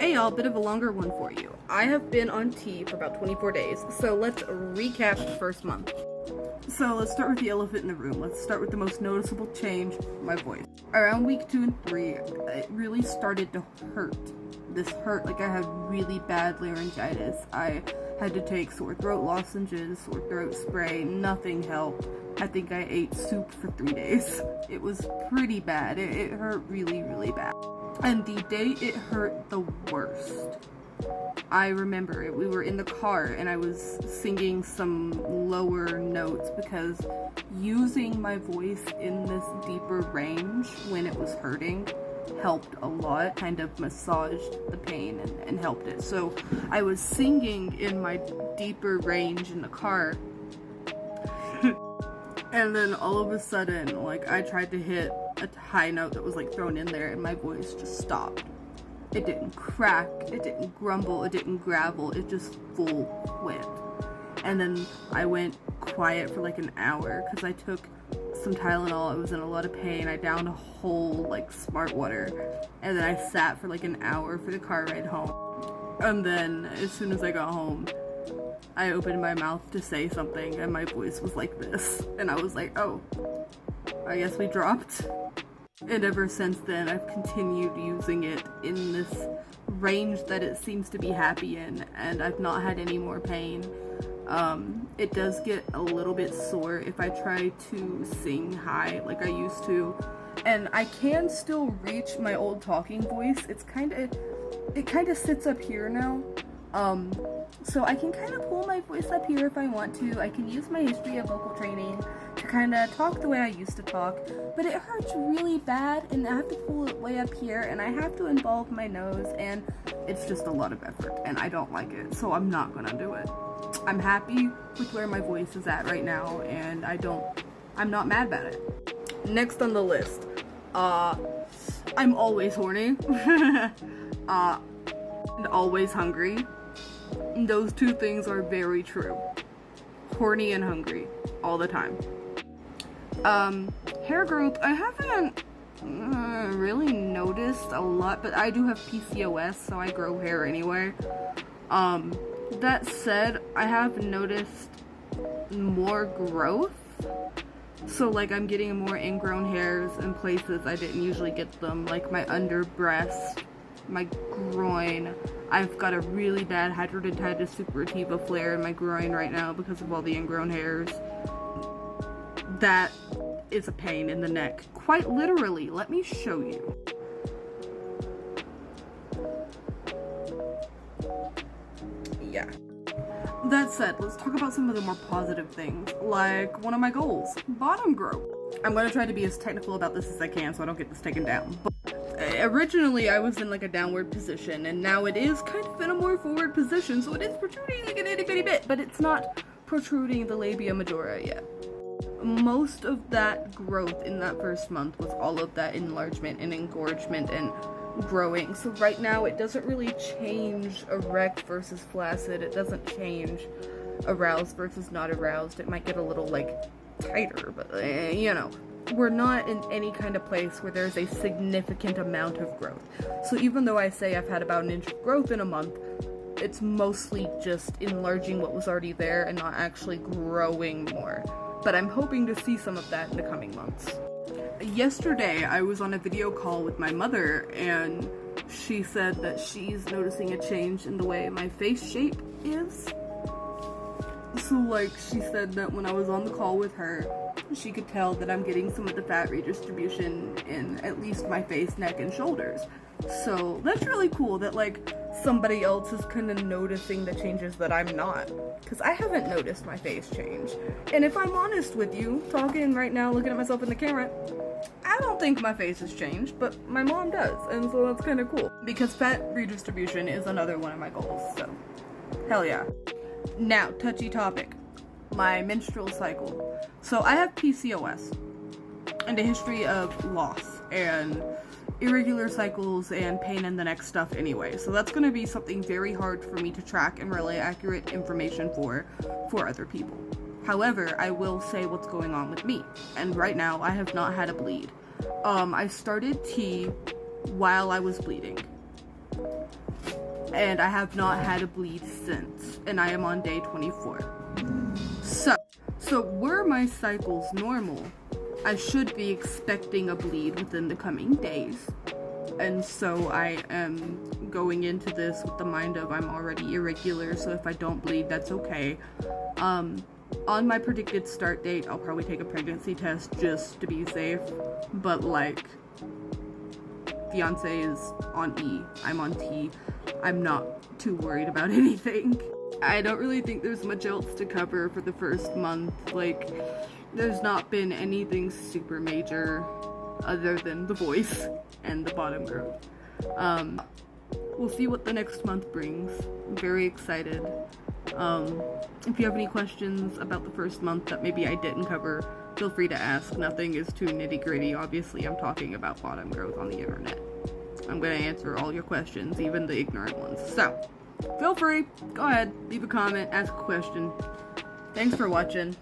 Hey y'all, bit of a longer one for you. I have been on T for about 24 days, so let's recap the first month. So let's start with the elephant in the room. Let's start with the most noticeable change, my voice. Around week 2 and 3, it really started to hurt. This hurt like I had really bad laryngitis. I had to take sore throat lozenges, sore throat spray, nothing helped. I think I ate soup for 3 days. It was pretty bad. It hurt really, really bad. And the day it hurt the worst, I remember it. We were in the car and I was singing some lower notes because using my voice in this deeper range when it was hurting helped a lot, kind of massaged the pain and helped it. So I was singing in my deeper range in the car and then all of a sudden, like, I tried to hit a high note that was like thrown in there and my voice just stopped. It didn't crack, it didn't grumble, it didn't gravel, it just full went. And then I went quiet for like an hour because I took some Tylenol. I was in a lot of pain. I downed a whole like Smart Water, and then I sat for like an hour for the car ride home. And then as soon as I got home, I opened my mouth to say something and my voice was like this. And I was like, oh, I guess we dropped. And ever since then, I've continued using it in this range that it seems to be happy in, and I've not had any more pain. It does get a little bit sore if I try to sing high like I used to, and I can still reach my old talking voice. It kind of sits up here now. So I can kind of pull my voice up here if I want to. I can use my history of vocal training to kind of talk the way I used to talk, but it hurts really bad and I have to pull it way up here and I have to involve my nose, and it's just a lot of effort and I don't like it, so I'm not gonna do it. I'm happy with where my voice is at right now and I'm not mad about it. Next on the list, I'm always horny and always hungry. Those two things are very true. Horny and hungry all the time. Hair growth, I haven't really noticed a lot, but I do have PCOS, so I grow hair anyway. That said, I have noticed more growth. So like I'm getting more ingrown hairs in places I didn't usually get them, like my under breast, my groin. I've got a really bad hydradenitis suppurativa flare in my groin right now because of all the ingrown hairs. That is a pain in the neck. Quite literally. Let me show you. Yeah. That said, let's talk about some of the more positive things, like one of my goals, bottom growth. I'm going to try to be as technical about this as I can so I don't get this taken down. But originally I was in like a downward position, and now it is kind of in a more forward position, so it is protruding like an itty bitty bit, but it's not protruding the labia majora yet. Most of that growth in that first month was all of that enlargement and engorgement and growing. So right now it doesn't really change erect versus flaccid. It doesn't change aroused versus not aroused. It might get a little like tighter, but you know, we're not in any kind of place where there's a significant amount of growth. So even though I say I've had about an inch of growth in a month, it's mostly just enlarging what was already there and not actually growing more. But I'm hoping to see some of that in the coming months. Yesterday, I was on a video call with my mother, and she said that she's noticing a change in the way my face shape is. So, like, she said that when I was on the call with her, she could tell that I'm getting some of the fat redistribution in at least my face, neck, and shoulders. So, that's really cool that, like, somebody else is kind of noticing the changes that I'm not. Because I haven't noticed my face change. And if I'm honest with you, talking right now, looking at myself in the camera, I don't think my face has changed, but my mom does, and so that's kind of cool. Because fat redistribution is another one of my goals, so hell yeah. Now, touchy topic, my menstrual cycle. So I have PCOS and a history of loss and irregular cycles and pain in the neck stuff anyway, so that's going to be something very hard for me to track and relay accurate information for other people. However, I will say what's going on with me, and right now I have not had a bleed. I started T while I was bleeding. and I have not had a bleed since, and I am on day 24. So were my cycles normal, I should be expecting a bleed within the coming days. And so I am going into this with the mind of I'm already irregular, so if I don't bleed, that's okay. On my predicted start date, I'll probably take a pregnancy test just to be safe, but like, fiance is on E, I'm on T. I'm not too worried about anything. I don't really think there's much else to cover for the first month. Like, there's not been anything super major other than the voice and the bottom growth. We'll see what the next month brings. I'm very excited. If you have any questions about the first month that maybe I didn't cover, feel free to ask. Nothing is too nitty-gritty. Obviously, I'm talking about bottom growth on the internet. I'm gonna answer all your questions, even the ignorant ones. So, feel free, go ahead, leave a comment, ask a question. Thanks for watching.